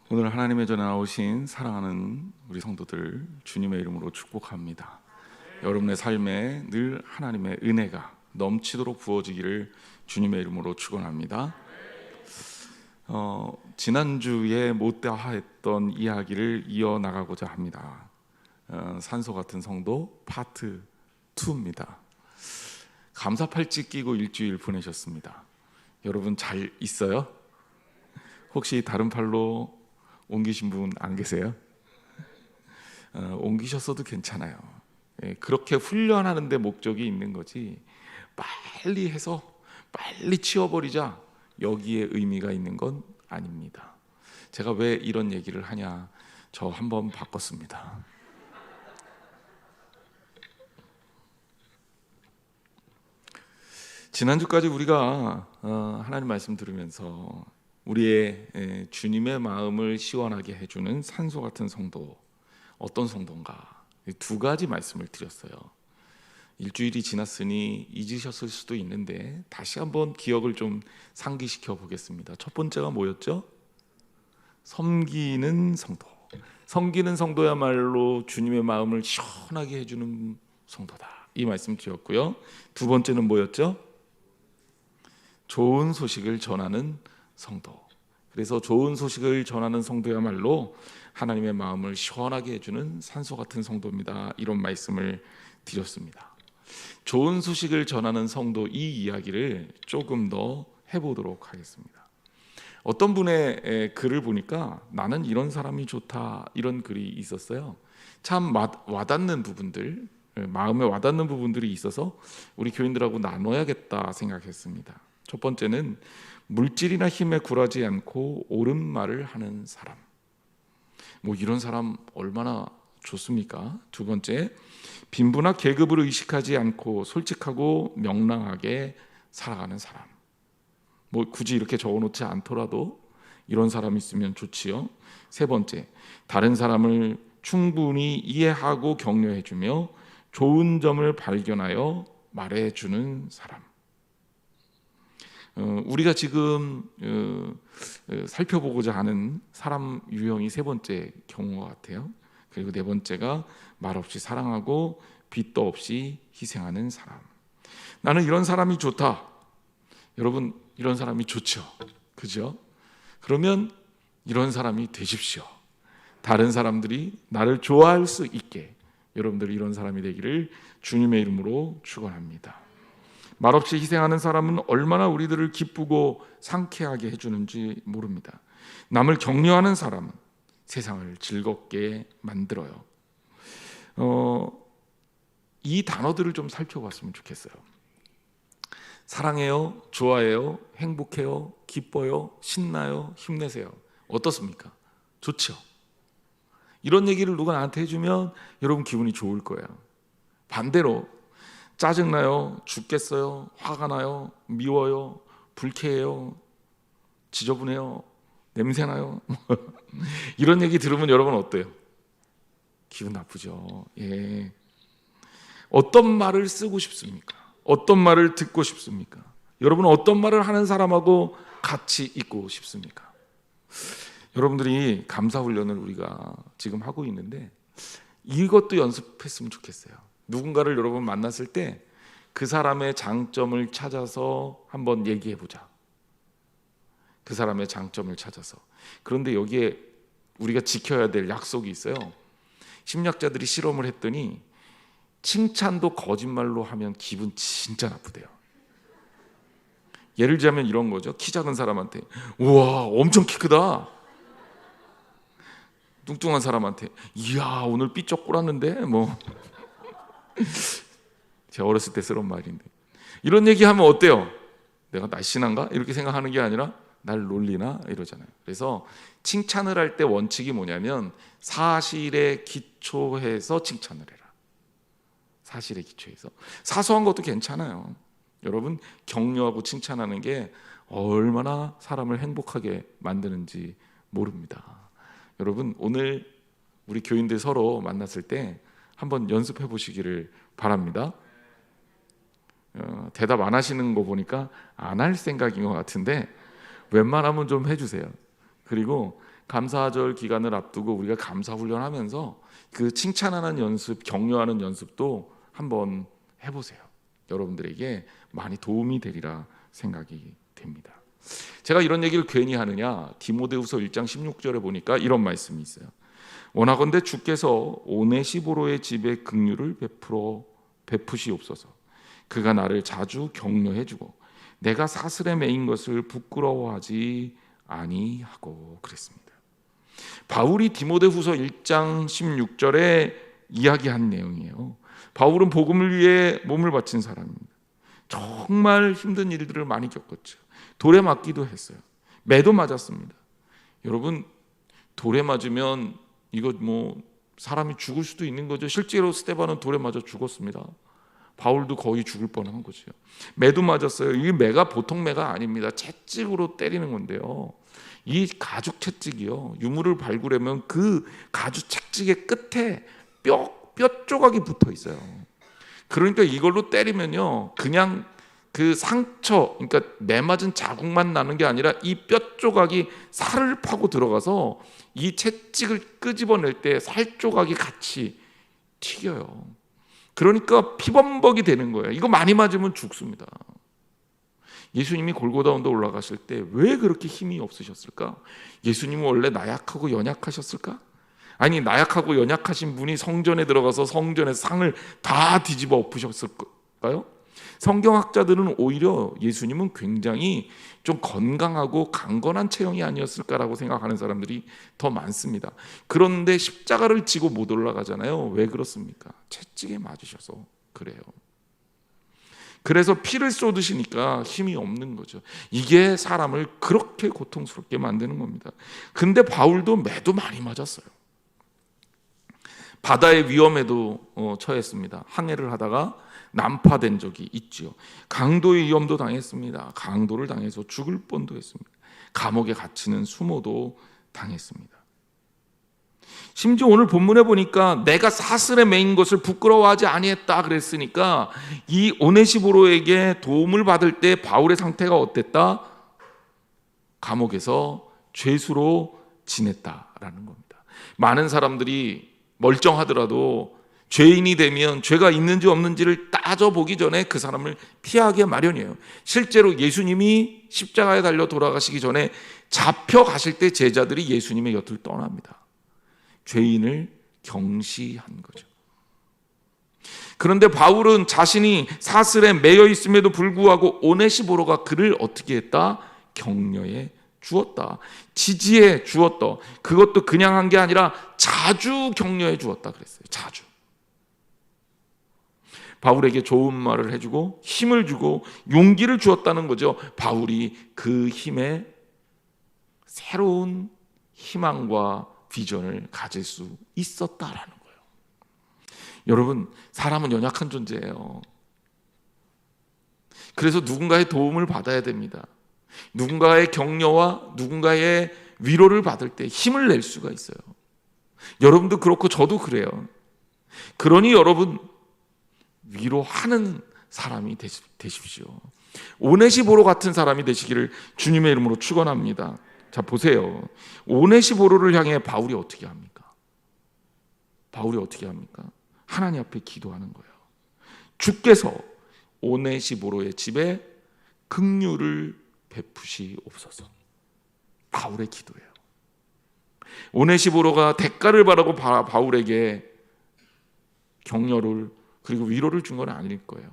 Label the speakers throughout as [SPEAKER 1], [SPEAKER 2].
[SPEAKER 1] 오늘 하나님의 전에 나오신 사랑하는 우리 성도들 주님의 이름으로 축복합니다. 여러분의 삶에 늘 하나님의 은혜가 넘치도록 부어지기를 주님의 이름으로 축원합니다. 지난주에 못다했던 이야기를 이어나가고자 합니다. 산소 같은 성도 파트 2입니다. 감사팔찌 끼고 일주일 보내셨습니다. 여러분 잘 있어요? 혹시 다른 팔로 옮기신 분 안 계세요? 옮기셨어도 괜찮아요. 그렇게 훈련하는 데 목적이 있는 거지 빨리 해서 빨리 치워버리자 여기에 의미가 있는 건 아닙니다. 제가 왜 이런 얘기를 하냐, 저 한번 바꿨습니다. 지난주까지 우리가 하나님 말씀 들으면서 우리의 주님의 마음을 시원하게 해주는 산소 같은 성도, 어떤 성도인가, 두 가지 말씀을 드렸어요. 일주일이 지났으니 잊으셨을 수도 있는데 다시 한번 기억을 좀 상기시켜 보겠습니다. 첫 번째가 뭐였죠? 섬기는 성도. 섬기는 성도야말로 주님의 마음을 시원하게 해주는 성도다, 이 말씀 드렸고요. 두 번째는 뭐였죠? 좋은 소식을 전하는 성도. 그래서 좋은 소식을 전하는 성도야말로 하나님의 마음을 시원하게 해주는 산소 같은 성도입니다, 이런 말씀을 드렸습니다. 좋은 소식을 전하는 성도, 이 이야기를 조금 더 해보도록 하겠습니다. 어떤 분의 글을 보니까 나는 이런 사람이 좋다, 이런 글이 있었어요. 참 와닿는 부분들, 마음에 와닿는 부분들이 있어서 우리 교인들하고 나눠야겠다 생각했습니다. 첫 번째는 물질이나 힘에 굴하지 않고 옳은 말을 하는 사람. 이런 사람 얼마나 좋습니까? 두 번째, 빈부나 계급을 의식하지 않고 솔직하고 명랑하게 살아가는 사람. 굳이 이렇게 적어놓지 않더라도 이런 사람이 있으면 좋지요. 세 번째, 다른 사람을 충분히 이해하고 격려해주며 좋은 점을 발견하여 말해주는 사람. 우리가 지금 살펴보고자 하는 사람 유형이 세 번째 경우 같아요. 그리고 네 번째가 말없이 사랑하고 빚도 없이 희생하는 사람. 나는 이런 사람이 좋다. 여러분, 이런 사람이 좋죠, 그죠? 그러면 이런 사람이 되십시오. 다른 사람들이 나를 좋아할 수 있게 여러분들이 이런 사람이 되기를 주님의 이름으로 축원합니다. 말없이 희생하는 사람은 얼마나 우리들을 기쁘고 상쾌하게 해주는지 모릅니다. 남을 격려하는 사람은 세상을 즐겁게 만들어요. 이 단어들을 좀 살펴봤으면 좋겠어요. 사랑해요, 좋아해요, 행복해요, 기뻐요, 신나요, 힘내세요. 어떻습니까? 좋죠? 이런 얘기를 누가 나한테 해주면 여러분 기분이 좋을 거예요. 반대로 짜증나요, 죽겠어요, 화가 나요, 미워요, 불쾌해요, 지저분해요, 냄새나요 이런 얘기 들으면 여러분 어때요? 기분 나쁘죠. 예. 어떤 말을 쓰고 싶습니까? 어떤 말을 듣고 싶습니까? 여러분은 어떤 말을 하는 사람하고 같이 있고 싶습니까? 여러분들이 감사훈련을 우리가 지금 하고 있는데 이것도 연습했으면 좋겠어요. 누군가를 여러분 만났을 때 그 사람의 장점을 찾아서 한번 얘기해보자. 그 사람의 장점을 찾아서. 그런데 여기에 우리가 지켜야 될 약속이 있어요. 심리학자들이 실험을 했더니 칭찬도 거짓말로 하면 기분 진짜 나쁘대요. 예를 들자면 이런 거죠. 키 작은 사람한테 우와 엄청 키 크다. 뚱뚱한 사람한테 이야 오늘 삐쩍 꼴았는데 제가 어렸을 때 쓰던 말인데 이런 얘기하면 어때요? 내가 날씬한가? 이렇게 생각하는 게 아니라 날 놀리나? 이러잖아요. 그래서 칭찬을 할 때 원칙이 뭐냐면 사실에 기초해서 칭찬을 해라. 사실에 기초해서. 사소한 것도 괜찮아요. 여러분 격려하고 칭찬하는 게 얼마나 사람을 행복하게 만드는지 모릅니다. 여러분 오늘 우리 교인들 서로 만났을 때 한번 연습해 보시기를 바랍니다. 대답 안 하시는 거 보니까 안 할 생각인 것 같은데 웬만하면 좀 해주세요. 그리고 감사절 기간을 앞두고 우리가 감사 훈련하면서 그 칭찬하는 연습, 격려하는 연습도 한번 해보세요. 여러분들에게 많이 도움이 되리라 생각이 됩니다. 제가 이런 얘기를 괜히 하느냐, 디모데후서 1장 16절에 보니까 이런 말씀이 있어요. 원하건대 주께서 오네시보로의 집에 긍휼을 베푸시옵소서. 그가 나를 자주 격려해주고 내가 사슬에 매인 것을 부끄러워하지 아니하고 그랬습니다. 바울이 디모데후서 1장 16절에 이야기한 내용이에요. 바울은 복음을 위해 몸을 바친 사람입니다. 정말 힘든 일들을 많이 겪었죠. 돌에 맞기도 했어요. 매도 맞았습니다. 여러분, 돌에 맞으면 이거 사람이 죽을 수도 있는 거죠. 실제로 스데반은 돌에 맞아 죽었습니다. 바울도 거의 죽을 뻔한 거죠. 매도 맞았어요. 이 매가 보통 매가 아닙니다. 채찍으로 때리는 건데요. 이 가죽 채찍이요, 유물을 발굴하면 그 가죽 채찍의 끝에 뼈 조각이 붙어 있어요. 그러니까 이걸로 때리면요, 그냥 그 상처, 그러니까 매 맞은 자국만 나는 게 아니라 이 뼈 조각이 살을 파고 들어가서 이 채찍을 끄집어낼 때 살 조각이 같이 튀겨요. 그러니까 피범벅이 되는 거예요. 이거 많이 맞으면 죽습니다. 예수님이 골고다 언덕 올라가실 때 왜 그렇게 힘이 없으셨을까? 예수님은 원래 나약하고 연약하셨을까? 아니, 나약하고 연약하신 분이 성전에 들어가서 성전에서 상을 다 뒤집어 엎으셨을까요? 성경학자들은 오히려 예수님은 굉장히 좀 건강하고 강건한 체형이 아니었을까라고 생각하는 사람들이 더 많습니다. 그런데 십자가를 지고 못 올라가잖아요. 왜 그렇습니까? 채찍에 맞으셔서 그래요. 그래서 피를 쏟으시니까 힘이 없는 거죠. 이게 사람을 그렇게 고통스럽게 만드는 겁니다. 근데 바울도 매도 많이 맞았어요. 바다의 위험에도 처했습니다. 항해를 하다가 난파된 적이 있죠. 강도의 위험도 당했습니다. 강도를 당해서 죽을 뻔도 했습니다. 감옥에 갇히는 수모도 당했습니다. 심지어 오늘 본문에 보니까 내가 사슬에 매인 것을 부끄러워하지 아니했다 그랬으니까 이 오네시보로에게 도움을 받을 때 바울의 상태가 어땠다? 감옥에서 죄수로 지냈다라는 겁니다. 많은 사람들이 멀쩡하더라도 죄인이 되면 죄가 있는지 없는지를 따져보기 전에 그 사람을 피하기 마련이에요. 실제로 예수님이 십자가에 달려 돌아가시기 전에 잡혀가실 때 제자들이 예수님의 곁을 떠납니다. 죄인을 경시한 거죠. 그런데 바울은 자신이 사슬에 매여 있음에도 불구하고 오네시보로가 그를 어떻게 했다? 격려해 주었다. 지지해 주었다. 그것도 그냥 한 게 아니라 자주 격려해 주었다 그랬어요. 자주. 바울에게 좋은 말을 해주고 힘을 주고 용기를 주었다는 거죠. 바울이 그 힘에 새로운 희망과 비전을 가질 수 있었다라는 거예요. 여러분, 사람은 연약한 존재예요. 그래서 누군가의 도움을 받아야 됩니다. 누군가의 격려와 누군가의 위로를 받을 때 힘을 낼 수가 있어요. 여러분도 그렇고 저도 그래요. 그러니 여러분, 위로하는 사람이 되십시오. 오네시보로 같은 사람이 되시기를 주님의 이름으로 축원합니다. 자, 보세요. 오네시보로를 향해 바울이 어떻게 합니까? 바울이 어떻게 합니까? 하나님 앞에 기도하는 거예요. 주께서 오네시보로의 집에 긍휼을 베푸시옵소서. 바울의 기도예요. 오네시보로가 대가를 바라고 바울에게 격려를 그리고 위로를 준 건 아닐 거예요.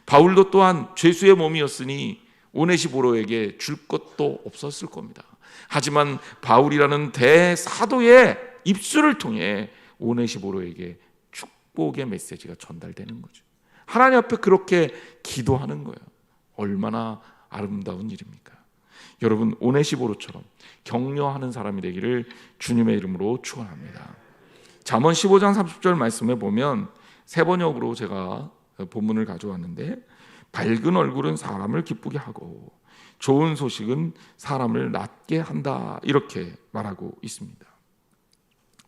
[SPEAKER 1] 바울도 또한 죄수의 몸이었으니 오네시보로에게 줄 것도 없었을 겁니다. 하지만 바울이라는 대사도의 입술을 통해 오네시보로에게 축복의 메시지가 전달되는 거죠. 하나님 앞에 그렇게 기도하는 거예요. 얼마나 아름다운 일입니까? 여러분, 오네시보로처럼 격려하는 사람이 되기를 주님의 이름으로 축원합니다. 잠언 15장 30절 말씀에 보면 세 번역으로 제가 본문을 가져왔는데, 밝은 얼굴은 사람을 기쁘게 하고 좋은 소식은 사람을 낫게 한다, 이렇게 말하고 있습니다.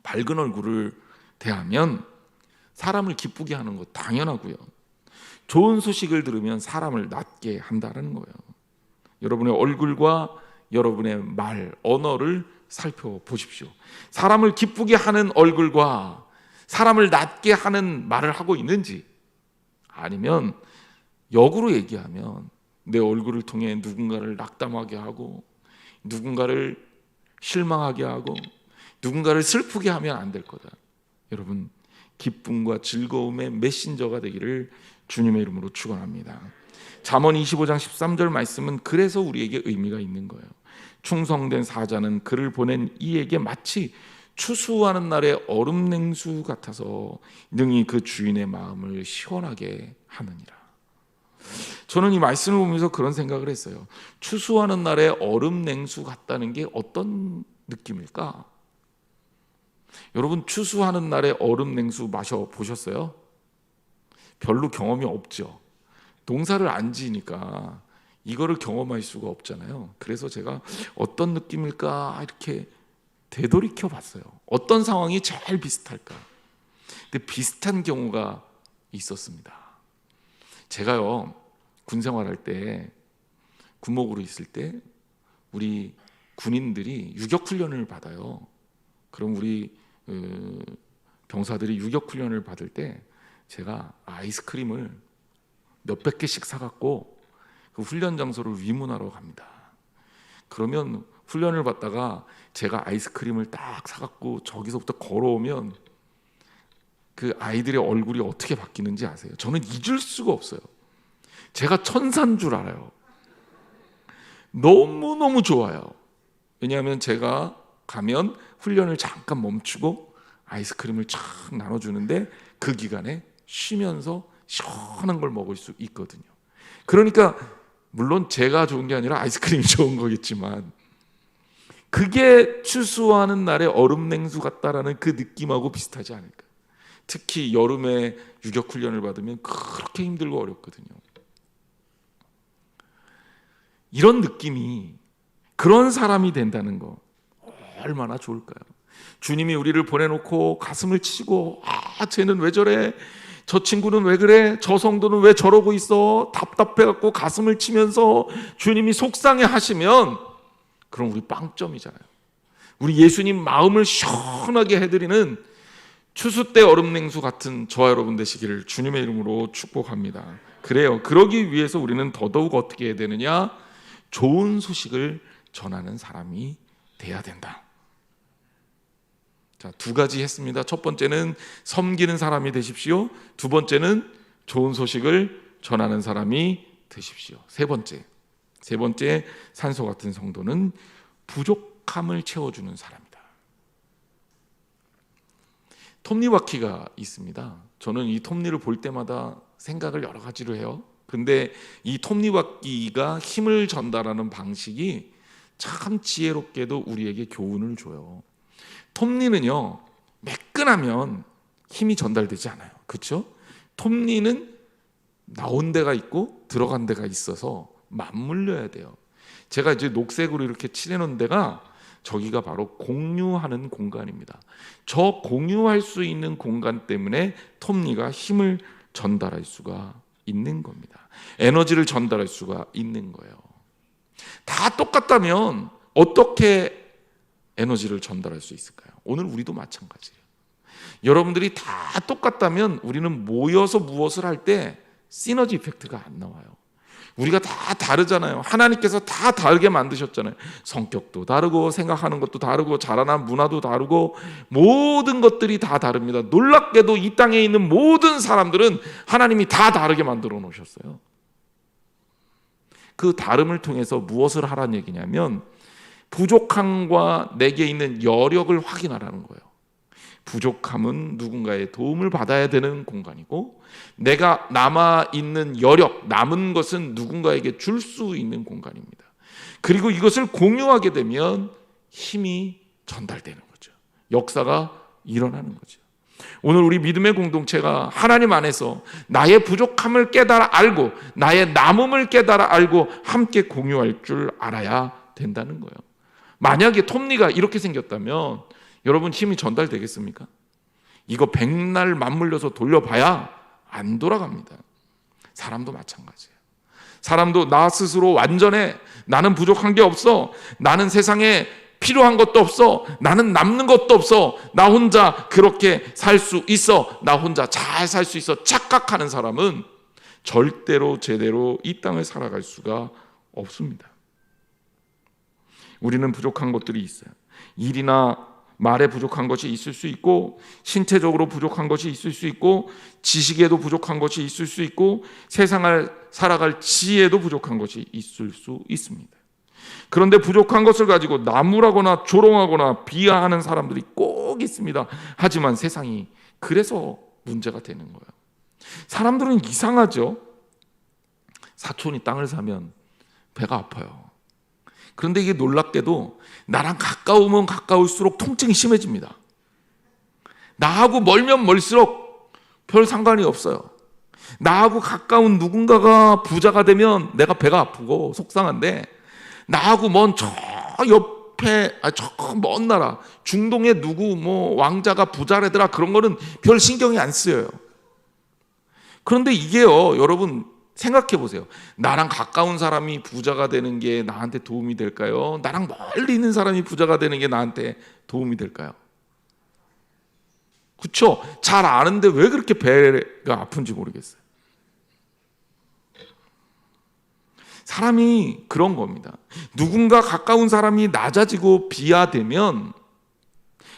[SPEAKER 1] 밝은 얼굴을 대하면 사람을 기쁘게 하는 것 당연하고요. 좋은 소식을 들으면 사람을 낫게 한다는 거예요. 여러분의 얼굴과 여러분의 말, 언어를 살펴보십시오. 사람을 기쁘게 하는 얼굴과 사람을 낫게 하는 말을 하고 있는지, 아니면 역으로 얘기하면 내 얼굴을 통해 누군가를 낙담하게 하고 누군가를 실망하게 하고 누군가를 슬프게 하면 안 될 거다. 여러분, 기쁨과 즐거움의 메신저가 되기를 주님의 이름으로 축원합니다. 잠언 25장 13절 말씀은 그래서 우리에게 의미가 있는 거예요. 충성된 사자는 그를 보낸 이에게 마치 추수하는 날의 얼음 냉수 같아서 능히 그 주인의 마음을 시원하게 하느니라. 저는 이 말씀을 보면서 그런 생각을 했어요. 추수하는 날의 얼음 냉수 같다는 게 어떤 느낌일까? 여러분, 추수하는 날의 얼음 냉수 마셔보셨어요? 별로 경험이 없죠. 농사를 안 지으니까 이거를 경험할 수가 없잖아요. 그래서 제가 어떤 느낌일까 이렇게 되돌이켜 봤어요. 어떤 상황이 제일 비슷할까? 근데 비슷한 경우가 있었습니다. 제가요, 군 생활할 때, 군목으로 있을 때 우리 군인들이 유격 훈련을 받아요. 그럼 우리 병사들이 유격 훈련을 받을 때 제가 아이스크림을 몇백 개씩 사갖고 그 훈련 장소를 위문하러 갑니다. 그러면 훈련을 받다가 제가 아이스크림을 딱 사갖고 저기서부터 걸어오면 그 아이들의 얼굴이 어떻게 바뀌는지 아세요? 저는 잊을 수가 없어요. 제가 천사인 줄 알아요. 너무너무 좋아요. 왜냐하면 제가 가면 훈련을 잠깐 멈추고 아이스크림을 쫙 나눠주는데 그 기간에 쉬면서 시원한 걸 먹을 수 있거든요. 그러니까 물론 제가 좋은 게 아니라 아이스크림이 좋은 거겠지만 그게 추수하는 날의 얼음 냉수 같다라는 그 느낌하고 비슷하지 않을까. 특히 여름에 유격 훈련을 받으면 그렇게 힘들고 어렵거든요. 이런 느낌이, 그런 사람이 된다는 거 얼마나 좋을까요? 주님이 우리를 보내놓고 가슴을 치고 쟤는 왜 저래? 저 친구는 왜 그래? 저 성도는 왜 저러고 있어? 답답해갖고 가슴을 치면서 주님이 속상해 하시면 그럼 우리 빵점이잖아요. 우리 예수님 마음을 시원하게 해드리는 추수 때 얼음 냉수 같은 저와 여러분 되시기를 주님의 이름으로 축복합니다. 그래요. 그러기 위해서 우리는 더더욱 어떻게 해야 되느냐? 좋은 소식을 전하는 사람이 돼야 된다. 자, 두 가지 했습니다. 첫 번째는 섬기는 사람이 되십시오. 두 번째는 좋은 소식을 전하는 사람이 되십시오. 세 번째 산소 같은 성도는 부족함을 채워주는 사람이다. 톱니바퀴가 있습니다. 저는 이 톱니를 볼 때마다 생각을 여러 가지로 해요. 근데 이 톱니바퀴가 힘을 전달하는 방식이 참 지혜롭게도 우리에게 교훈을 줘요. 톱니는요, 매끈하면 힘이 전달되지 않아요. 그렇죠? 톱니는 나온 데가 있고 들어간 데가 있어서 맞물려야 돼요. 제가 이제 녹색으로 이렇게 칠해놓은 데가 저기가 바로 공유하는 공간입니다. 저 공유할 수 있는 공간 때문에 톱니가 힘을 전달할 수가 있는 겁니다. 에너지를 전달할 수가 있는 거예요. 다 똑같다면 어떻게 에너지를 전달할 수 있을까요? 오늘 우리도 마찬가지예요. 여러분들이 다 똑같다면 우리는 모여서 무엇을 할 때 시너지 이펙트가 안 나와요. 우리가 다 다르잖아요. 하나님께서 다 다르게 만드셨잖아요. 성격도 다르고 생각하는 것도 다르고 자라난 문화도 다르고 모든 것들이 다 다릅니다. 놀랍게도 이 땅에 있는 모든 사람들은 하나님이 다 다르게 만들어 놓으셨어요. 그 다름을 통해서 무엇을 하라는 얘기냐면 부족함과 내게 있는 여력을 확인하라는 거예요. 부족함은 누군가의 도움을 받아야 되는 공간이고 내가 남아있는 여력, 남은 것은 누군가에게 줄 수 있는 공간입니다. 그리고 이것을 공유하게 되면 힘이 전달되는 거죠. 역사가 일어나는 거죠. 오늘 우리 믿음의 공동체가 하나님 안에서 나의 부족함을 깨달아 알고 나의 남음을 깨달아 알고 함께 공유할 줄 알아야 된다는 거예요. 만약에 톱니가 이렇게 생겼다면 여러분 힘이 전달되겠습니까? 이거 백날 맞물려서 돌려봐야 안 돌아갑니다. 사람도 마찬가지예요. 사람도 나 스스로 완전해, 나는 부족한 게 없어, 나는 세상에 필요한 것도 없어. 나는 남는 것도 없어. 나 혼자 그렇게 살 수 있어. 나 혼자 잘 살 수 있어. 착각하는 사람은 절대로 제대로 이 땅을 살아갈 수가 없습니다. 우리는 부족한 것들이 있어요. 일이나 말에 부족한 것이 있을 수 있고, 신체적으로 부족한 것이 있을 수 있고, 지식에도 부족한 것이 있을 수 있고, 세상을 살아갈 지혜에도 부족한 것이 있을 수 있습니다. 그런데 부족한 것을 가지고 나무라거나 조롱하거나 비하하는 사람들이 꼭 있습니다. 하지만 세상이 그래서 문제가 되는 거예요. 사람들은 이상하죠. 사촌이 땅을 사면 배가 아파요. 그런데 이게 놀랍게도 나랑 가까우면 가까울수록 통증이 심해집니다. 나하고 멀면 멀수록 별 상관이 없어요. 나하고 가까운 누군가가 부자가 되면 내가 배가 아프고 속상한데, 나하고 먼 저 옆에 저 먼 나라 중동의 누구 왕자가 부자래더라, 그런 거는 별 신경이 안 쓰여요. 그런데 이게요, 여러분 생각해 보세요. 나랑 가까운 사람이 부자가 되는 게 나한테 도움이 될까요? 나랑 멀리 있는 사람이 부자가 되는 게 나한테 도움이 될까요? 그렇죠? 잘 아는데 왜 그렇게 배가 아픈지 모르겠어요. 사람이 그런 겁니다. 누군가 가까운 사람이 낮아지고 비하되면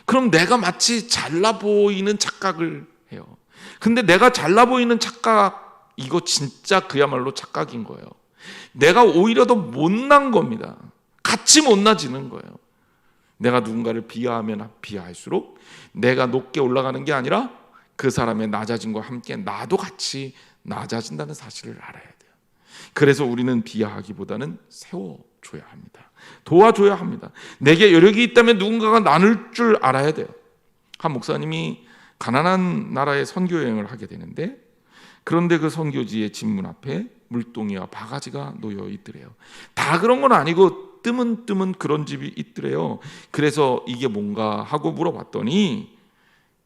[SPEAKER 1] 그럼 내가 마치 잘나 보이는 착각을 해요. 근데 내가 잘나 보이는 착각, 이거 진짜 그야말로 착각인 거예요. 내가 오히려 더 못난 겁니다. 같이 못나지는 거예요. 내가 누군가를 비하하면 비하할수록 내가 높게 올라가는 게 아니라 그 사람의 낮아짐과 함께 나도 같이 낮아진다는 사실을 알아야 돼요. 그래서 우리는 비하하기보다는 세워줘야 합니다. 도와줘야 합니다. 내게 여력이 있다면 누군가가 나눌 줄 알아야 돼요. 한 목사님이 가난한 나라에 선교 여행을 하게 되는데, 그런데 그 선교지의 집문 앞에 물동이와 바가지가 놓여 있더래요. 다 그런 건 아니고 뜨문뜨문 그런 집이 있더래요. 그래서 이게 뭔가 하고 물어봤더니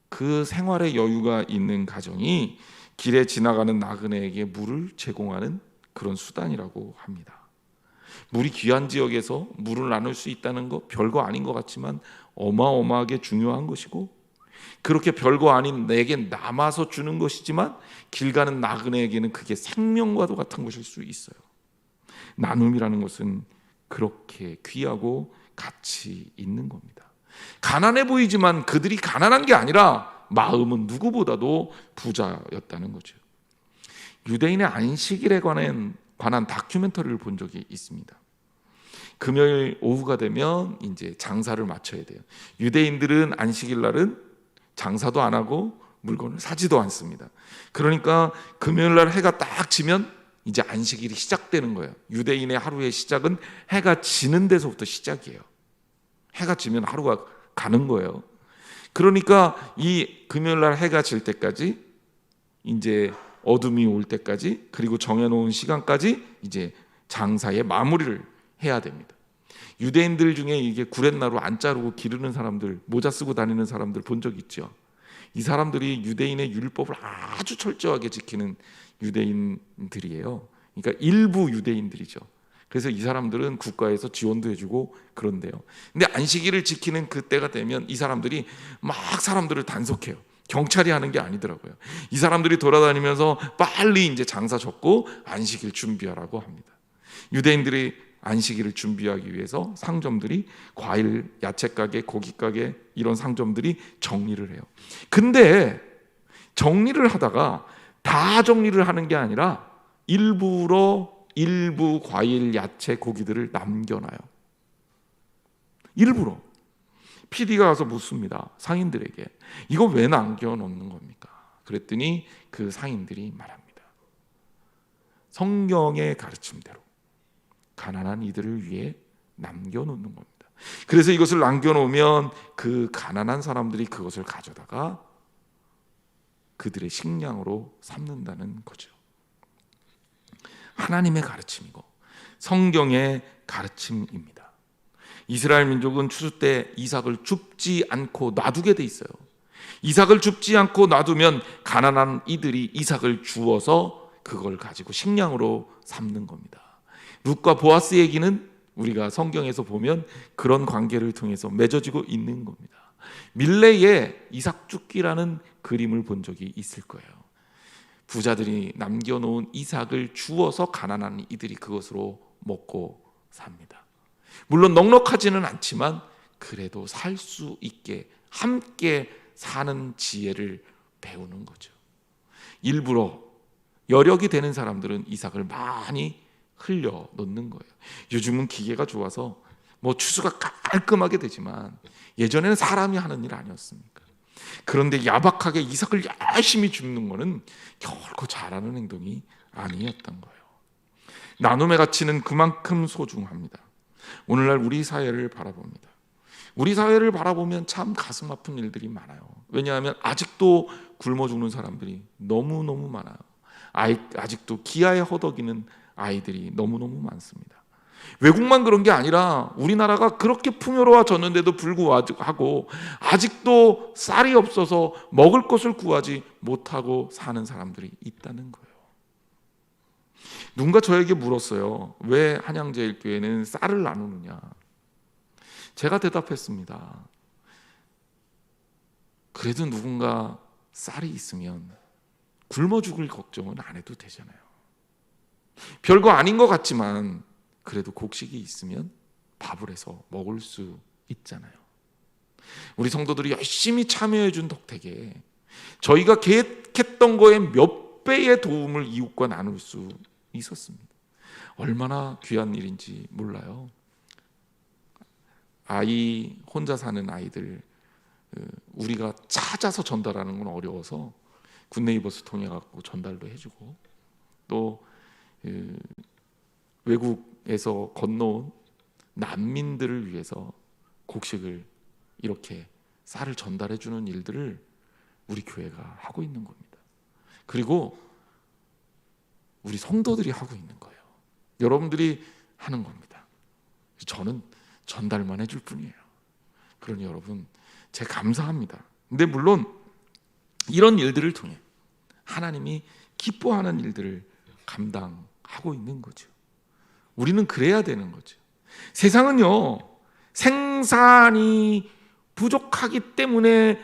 [SPEAKER 1] 그 생활에 여유가 있는 가정이 길에 지나가는 나그네에게 물을 제공하는 그런 수단이라고 합니다. 물이 귀한 지역에서 물을 나눌 수 있다는 거 별거 아닌 것 같지만 어마어마하게 중요한 것이고, 그렇게 별거 아닌 내게 남아서 주는 것이지만 길 가는 나그네에게는 그게 생명과도 같은 것일 수 있어요. 나눔이라는 것은 그렇게 귀하고 가치 있는 겁니다. 가난해 보이지만 그들이 가난한 게 아니라 마음은 누구보다도 부자였다는 거죠. 유대인의 안식일에 관한 다큐멘터리를 본 적이 있습니다. 금요일 오후가 되면 이제 장사를 마쳐야 돼요. 유대인들은 안식일 날은 장사도 안 하고 물건을 사지도 않습니다. 그러니까 금요일 날 해가 딱 지면 이제 안식일이 시작되는 거예요. 유대인의 하루의 시작은 해가 지는 데서부터 시작이에요. 해가 지면 하루가 가는 거예요. 그러니까 이 금요일 날 해가 질 때까지, 이제 어둠이 올 때까지, 그리고 정해놓은 시간까지 이제 장사의 마무리를 해야 됩니다. 유대인들 중에 이게 구렛나루 안 자르고 기르는 사람들, 모자 쓰고 다니는 사람들 본 적 있죠. 이 사람들이 유대인의 율법을 아주 철저하게 지키는 유대인들이에요. 그러니까 일부 유대인들이죠. 그래서 이 사람들은 국가에서 지원도 해주고 그런데요. 근데 안식일을 지키는 그때가 되면 이 사람들이 막 사람들을 단속해요. 경찰이 하는 게 아니더라고요. 이 사람들이 돌아다니면서 빨리 이제 장사 접고 안식일 준비하라고 합니다. 유대인들이 안식일을 준비하기 위해서 상점들이 과일, 야채 가게, 고기 가게, 이런 상점들이 정리를 해요. 근데 정리를 하다가 다 정리를 하는 게 아니라 일부 과일, 야채, 고기들을 남겨놔요. 일부러. PD가 가서 묻습니다. 상인들에게. 이거 왜 남겨놓는 겁니까? 그랬더니 그 상인들이 말합니다. 성경의 가르침대로 가난한 이들을 위해 남겨놓는 겁니다. 그래서 이것을 남겨놓으면 그 가난한 사람들이 그것을 가져다가 그들의 식량으로 삼는다는 거죠. 하나님의 가르침이고 성경의 가르침입니다. 이스라엘 민족은 추수 때 이삭을 줍지 않고 놔두게 돼 있어요. 이삭을 줍지 않고 놔두면 가난한 이들이 이삭을 주어서 그걸 가지고 식량으로 삼는 겁니다. 룻과 보아스 얘기는 우리가 성경에서 보면 그런 관계를 통해서 맺어지고 있는 겁니다. 밀레에 이삭 죽기라는 그림을 본 적이 있을 거예요. 부자들이 남겨놓은 이삭을 주워서 가난한 이들이 그것으로 먹고 삽니다. 물론 넉넉하지는 않지만 그래도 살 수 있게 함께 사는 지혜를 배우는 거죠. 일부러 여력이 되는 사람들은 이삭을 많이 흘려 놓는 거예요. 요즘은 기계가 좋아서 추수가 깔끔하게 되지만 예전에는 사람이 하는 일 아니었습니까? 그런데 야박하게 이삭을 열심히 줍는 것은 결코 잘하는 행동이 아니었던 거예요. 나눔의 가치는 그만큼 소중합니다. 오늘날 우리 사회를 바라봅니다. 우리 사회를 바라보면 참 가슴 아픈 일들이 많아요. 왜냐하면 아직도 굶어 죽는 사람들이 너무너무 많아요. 아직도 기아에 허덕이는 아이들이 너무너무 많습니다. 외국만 그런 게 아니라 우리나라가 그렇게 풍요로워졌는데도 불구하고 아직도 쌀이 없어서 먹을 것을 구하지 못하고 사는 사람들이 있다는 거예요. 누군가 저에게 물었어요. 왜 한양제일교회는 쌀을 나누느냐? 제가 대답했습니다. 그래도 누군가 쌀이 있으면 굶어 죽을 걱정은 안 해도 되잖아요. 별거 아닌 것 같지만 그래도 곡식이 있으면 밥을 해서 먹을 수 있잖아요. 우리 성도들이 열심히 참여해 준 덕택에 저희가 계획했던 거에 몇 배의 도움을 이웃과 나눌 수 있었습니다. 얼마나 귀한 일인지 몰라요. 아이 혼자 사는 아이들 우리가 찾아서 전달하는 건 어려워서 굿네이버스 통해 갖고 전달도 해주고 또 외국에서 건너온 난민들을 위해서 곡식을 이렇게 쌀을 전달해주는 일들을 우리 교회가 하고 있는 겁니다. 그리고 우리 성도들이 하고 있는 거예요. 여러분들이 하는 겁니다. 저는 전달만 해줄 뿐이에요. 그러니 여러분, 제가 감사합니다. 근데 물론 이런 일들을 통해 하나님이 기뻐하는 일들을 감당하고 있는 거죠. 우리는 그래야 되는 거죠. 세상은요, 생산이 부족하기 때문에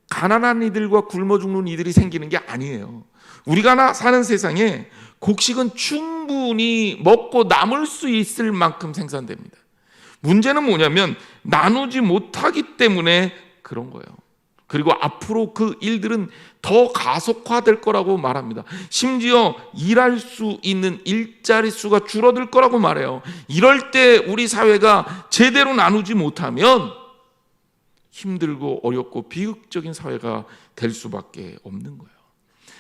[SPEAKER 1] 가난한 이들과 굶어 죽는 이들이 생기는 게 아니에요. 우리가 사는 세상에 곡식은 충분히 먹고 남을 수 있을 만큼 생산됩니다. 문제는 뭐냐면 나누지 못하기 때문에 그런 거예요. 그리고 앞으로 그 일들은 더 가속화될 거라고 말합니다. 심지어 일할 수 있는 일자리 수가 줄어들 거라고 말해요. 이럴 때 우리 사회가 제대로 나누지 못하면 힘들고 어렵고 비극적인 사회가 될 수밖에 없는 거예요.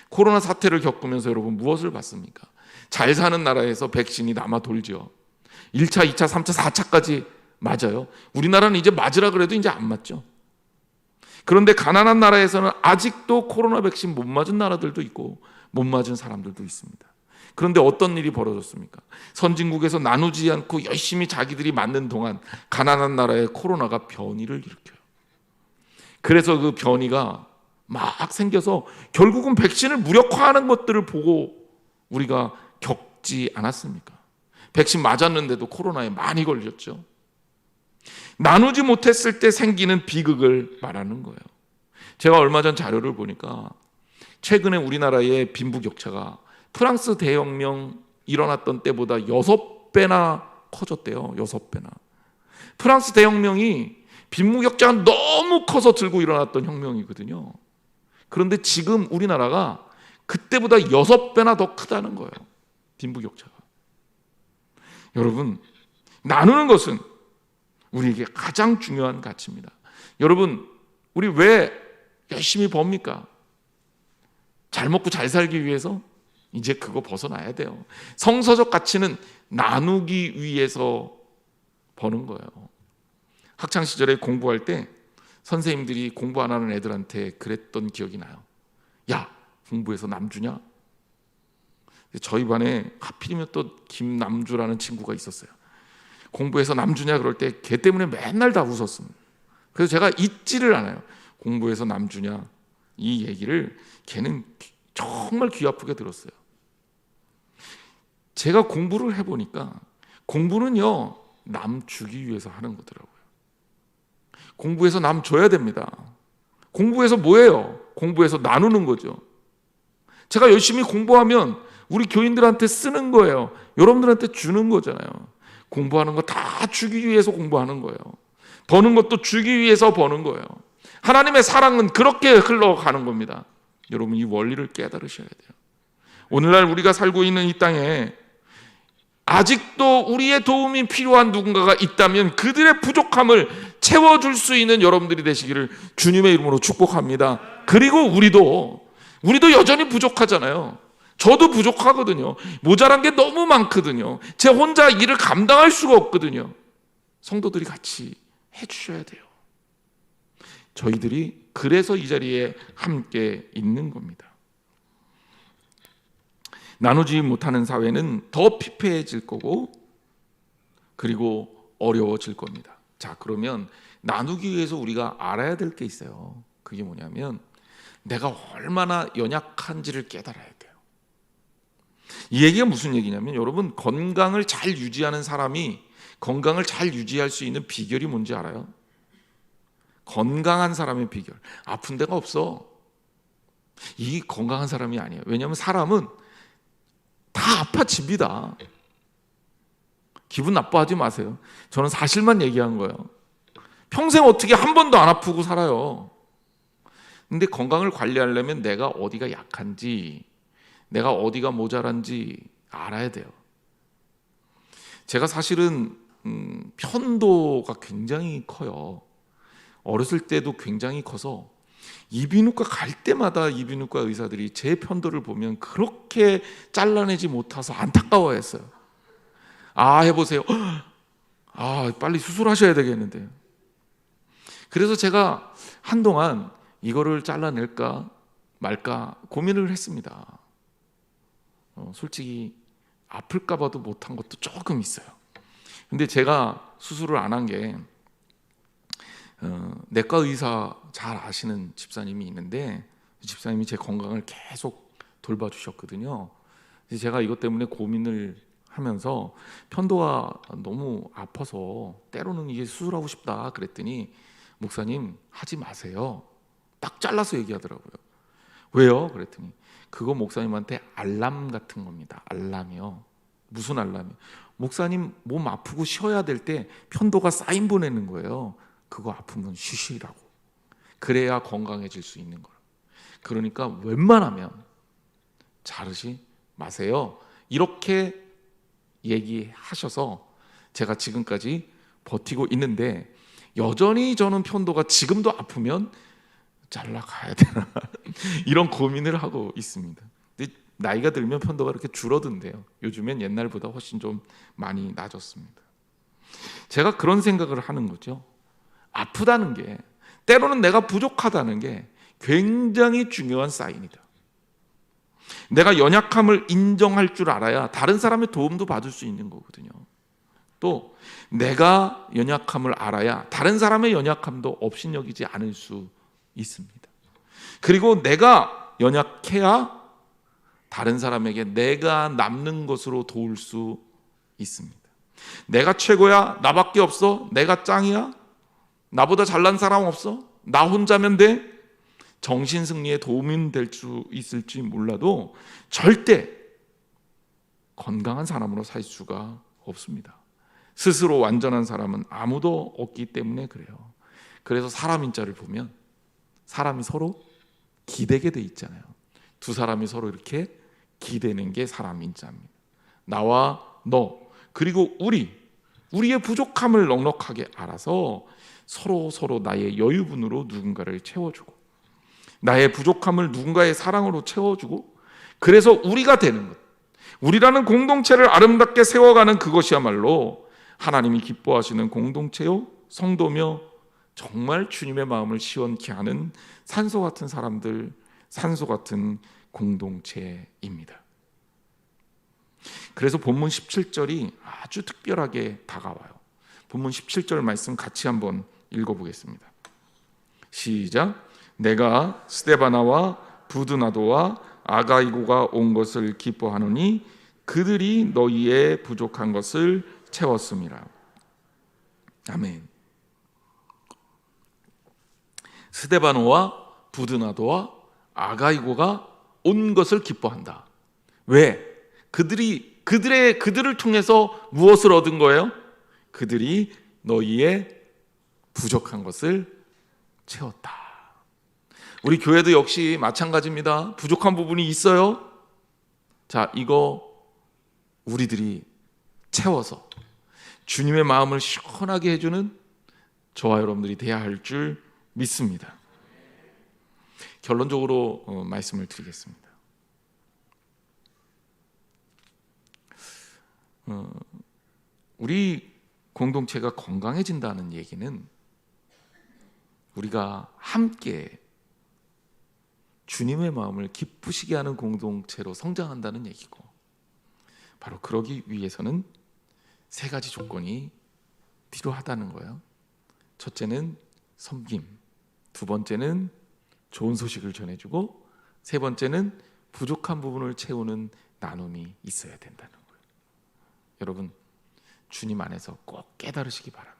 [SPEAKER 1] 코로나 사태를 겪으면서 여러분 무엇을 봤습니까? 잘 사는 나라에서 백신이 남아 돌죠. 1차, 2차, 3차, 4차까지 맞아요. 우리나라는 이제 맞으라 그래도 이제 안 맞죠. 그런데 가난한 나라에서는 아직도 코로나 백신 못 맞은 나라들도 있고 못 맞은 사람들도 있습니다. 그런데 어떤 일이 벌어졌습니까? 선진국에서 나누지 않고 열심히 자기들이 맞는 동안 가난한 나라에 코로나가 변이를 일으켜요. 그래서 그 변이가 막 생겨서 결국은 백신을 무력화하는 것들을 보고 우리가 겪지 않았습니까? 백신 맞았는데도 코로나에 많이 걸렸죠. 나누지 못했을 때 생기는 비극을 말하는 거예요. 제가 얼마 전 자료를 보니까 최근에 우리나라의 빈부격차가 프랑스 대혁명 일어났던 때보다 6배나 커졌대요. 6배나. 프랑스 대혁명이 빈부격차가 너무 커서 들고 일어났던 혁명이거든요. 그런데 지금 우리나라가 그때보다 6배나 더 크다는 거예요. 빈부격차가. 여러분, 나누는 것은 우리에게 가장 중요한 가치입니다. 여러분, 우리 왜 열심히 법니까? 잘 먹고 잘 살기 위해서? 이제 그거 벗어나야 돼요. 성서적 가치는 나누기 위해서 버는 거예요. 학창시절에 공부할 때 선생님들이 공부 안 하는 애들한테 그랬던 기억이 나요. 야, 공부해서 남 주냐? 저희 반에 하필이면 또 김남주라는 친구가 있었어요. 공부해서 남 주냐 그럴 때 걔 때문에 맨날 다 웃었습니다. 그래서 제가 잊지를 않아요. 공부해서 남 주냐 이 얘기를 걔는 정말 귀 아프게 들었어요. 제가 공부를 해보니까 공부는요 남 주기 위해서 하는 거더라고요. 공부해서 남 줘야 됩니다. 공부해서 뭐예요? 공부해서 나누는 거죠. 제가 열심히 공부하면 우리 교인들한테 쓰는 거예요. 여러분들한테 주는 거잖아요. 공부하는 거 다 주기 위해서 공부하는 거예요. 버는 것도 주기 위해서 버는 거예요. 하나님의 사랑은 그렇게 흘러가는 겁니다. 여러분, 이 원리를 깨달으셔야 돼요. 오늘날 우리가 살고 있는 이 땅에 아직도 우리의 도움이 필요한 누군가가 있다면 그들의 부족함을 채워줄 수 있는 여러분들이 되시기를 주님의 이름으로 축복합니다. 그리고 우리도 여전히 부족하잖아요. 저도 부족하거든요. 모자란 게 너무 많거든요. 제 혼자 일을 감당할 수가 없거든요. 성도들이 같이 해주셔야 돼요. 저희들이 그래서 이 자리에 함께 있는 겁니다. 나누지 못하는 사회는 더 피폐해질 거고, 그리고 어려워질 겁니다. 자, 그러면 나누기 위해서 우리가 알아야 될 게 있어요. 그게 뭐냐면 내가 얼마나 연약한지를 깨달아야 돼요. 이 얘기가 무슨 얘기냐면, 여러분, 건강을 잘 유지하는 사람이 건강을 잘 유지할 수 있는 비결이 뭔지 알아요? 건강한 사람의 비결. 아픈 데가 없어. 이 건강한 사람이 아니에요. 왜냐하면 사람은 다 아파집니다. 기분 나빠하지 마세요. 저는 사실만 얘기한 거예요. 평생 어떻게 한 번도 안 아프고 살아요. 근데 건강을 관리하려면 내가 어디가 약한지, 내가 어디가 모자란지 알아야 돼요. 제가 사실은 편도가 굉장히 커요. 어렸을 때도 굉장히 커서 이비인후과 갈 때마다 이비인후과 의사들이 제 편도를 보면 그렇게 잘라내지 못해서 안타까워했어요. 아, 해보세요. 아, 빨리 수술하셔야 되겠는데. 그래서 제가 한동안 이거를 잘라낼까 말까 고민을 했습니다. 솔직히 아플까 봐도 못한 것도 조금 있어요. 근데 제가 수술을 안 한 게 내과 의사 잘 아시는 집사님이 있는데, 집사님이 제 건강을 계속 돌봐주셨거든요. 제가 이것 때문에 고민을 하면서 편도가 너무 아파서 때로는 이게 수술하고 싶다 그랬더니, 목사님 하지 마세요. 딱 잘라서 얘기하더라고요. 왜요? 그랬더니 그거 목사님한테 알람 같은 겁니다. 알람이요. 무슨 알람이요? 목사님 몸 아프고 쉬어야 될 때 편도가 사인 보내는 거예요. 그거 아프면 쉬시라고. 그래야 건강해질 수 있는 거예요. 그러니까 웬만하면 자르지 마세요. 이렇게 얘기하셔서 제가 지금까지 버티고 있는데, 여전히 저는 편도가 지금도 아프면 잘라가야 되나 이런 고민을 하고 있습니다. 근데 나이가 들면 편도가 이렇게 줄어든대요. 요즘엔 옛날보다 훨씬 좀 많이 나아졌습니다. 제가 그런 생각을 하는 거죠. 아프다는 게, 때로는 내가 부족하다는 게 굉장히 중요한 사인이다. 내가 연약함을 인정할 줄 알아야 다른 사람의 도움도 받을 수 있는 거거든요. 또 내가 연약함을 알아야 다른 사람의 연약함도 업신여기지 않을 수 있습니다. 그리고 내가 연약해야 다른 사람에게 내가 남는 것으로 도울 수 있습니다. 내가 최고야? 나밖에 없어? 내가 짱이야? 나보다 잘난 사람 없어? 나 혼자면 돼? 정신승리에 도움이 될 수 있을지 몰라도 절대 건강한 사람으로 살 수가 없습니다. 스스로 완전한 사람은 아무도 없기 때문에 그래요. 그래서 사람인자를 보면 사람이 서로 기대게 돼 있잖아요. 두 사람이 서로 이렇게 기대는 게 사람인자입니다. 나와 너, 그리고 우리의 부족함을 넉넉하게 알아서 서로 나의 여유분으로 누군가를 채워주고, 나의 부족함을 누군가의 사랑으로 채워주고, 그래서 우리가 되는 것, 우리라는 공동체를 아름답게 세워가는 그것이야말로 하나님이 기뻐하시는 공동체요, 성도며 정말 주님의 마음을 시원케 하는 산소 같은 사람들, 산소 같은 공동체입니다. 그래서 본문 17절이 아주 특별하게 다가와요. 본문 17절 말씀 같이 한번 읽어보겠습니다. 시작. 내가 스데바나와 부드나도와 아가이고가 온 것을 기뻐하노니 그들이 너희의 부족한 것을 채웠음이라. 아멘. 스데바노와 부드나도와 아가이고가 온 것을 기뻐한다. 왜? 그들을 통해서 무엇을 얻은 거예요? 그들이 너희의 부족한 것을 채웠다. 우리 교회도 역시 마찬가지입니다. 부족한 부분이 있어요. 자, 이거 우리들이 채워서 주님의 마음을 시원하게 해주는 저와 여러분들이 돼야 할 줄 믿습니다. 결론적으로 말씀을 드리겠습니다. 우리 공동체가 건강해진다는 얘기는 우리가 함께 주님의 마음을 기쁘시게 하는 공동체로 성장한다는 얘기고, 바로 그러기 위해서는 세 가지 조건이 필요하다는 거예요. 첫째는 섬김, 두 번째는 좋은 소식을 전해주고, 세 번째는 부족한 부분을 채우는 나눔이 있어야 된다는 거예요. 여러분, 주님 안에서 꼭 깨달으시기 바랍니다.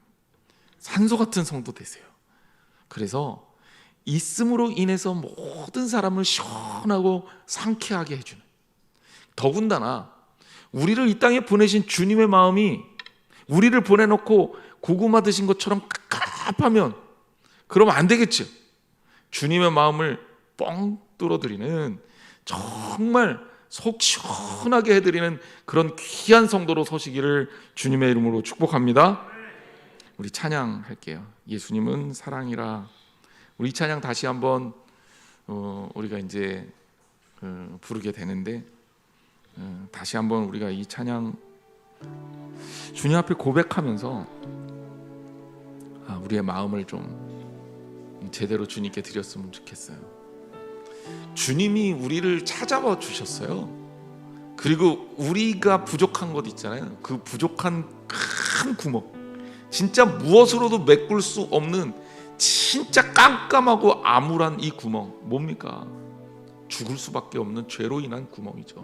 [SPEAKER 1] 산소 같은 성도 되세요. 그래서 있음으로 인해서 모든 사람을 시원하고 상쾌하게 해주는, 더군다나 우리를 이 땅에 보내신 주님의 마음이 우리를 보내놓고 고구마 드신 것처럼 깝깝하면 그러면 안 되겠죠. 주님의 마음을 뻥 뚫어드리는, 정말 속 시원하게 해드리는 그런 귀한 성도로 서시기를 주님의 이름으로 축복합니다. 우리 찬양할게요. 예수님은 사랑이라. 우리 찬양 다시 한번 우리가 이제 부르게 되는데, 다시 한번 우리가 이 찬양 주님 앞에 고백하면서 우리의 마음을 좀 제대로 주님께 드렸으면 좋겠어요. 주님이 우리를 찾아와 주셨어요. 그리고 우리가 부족한 것 있잖아요. 그 부족한 큰 구멍, 진짜 무엇으로도 메꿀 수 없는 진짜 깜깜하고 암울한 이 구멍, 뭡니까? 죽을 수밖에 없는 죄로 인한 구멍이죠.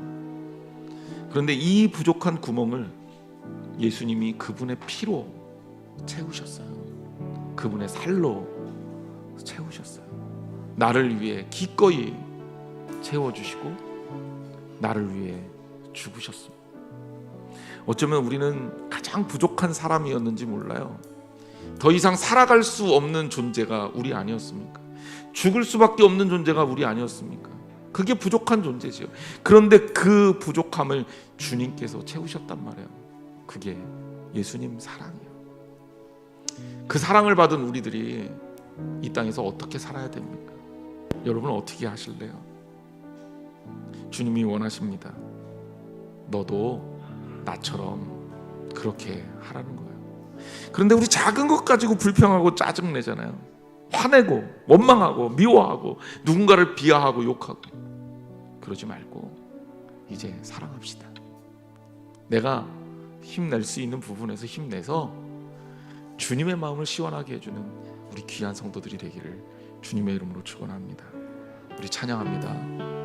[SPEAKER 1] 그런데 이 부족한 구멍을 예수님이 그분의 피로 채우셨어요. 그분의 살로 채우셨어요. 나를 위해 기꺼이 채워주시고 나를 위해 죽으셨습니다. 어쩌면 우리는 가장 부족한 사람이었는지 몰라요. 더 이상 살아갈 수 없는 존재가 우리 아니었습니까? 죽을 수밖에 없는 존재가 우리 아니었습니까? 그게 부족한 존재지요. 그런데 그 부족함을 주님께서 채우셨단 말이에요. 그게 예수님 사랑이에요. 그 사랑을 받은 우리들이 이 땅에서 어떻게 살아야 됩니까? 여러분은 어떻게 하실래요? 주님이 원하십니다. 너도 나처럼 그렇게 하라는 거예요. 그런데 우리 작은 것 가지고 불평하고 짜증내잖아요. 화내고 원망하고 미워하고 누군가를 비하하고 욕하고. 그러지 말고 이제 사랑합시다. 내가 힘낼 수 있는 부분에서 힘내서 주님의 마음을 시원하게 해주는 우리 귀한 성도들이 되기를 주님의 이름으로 축원합니다. 우리 찬양합니다.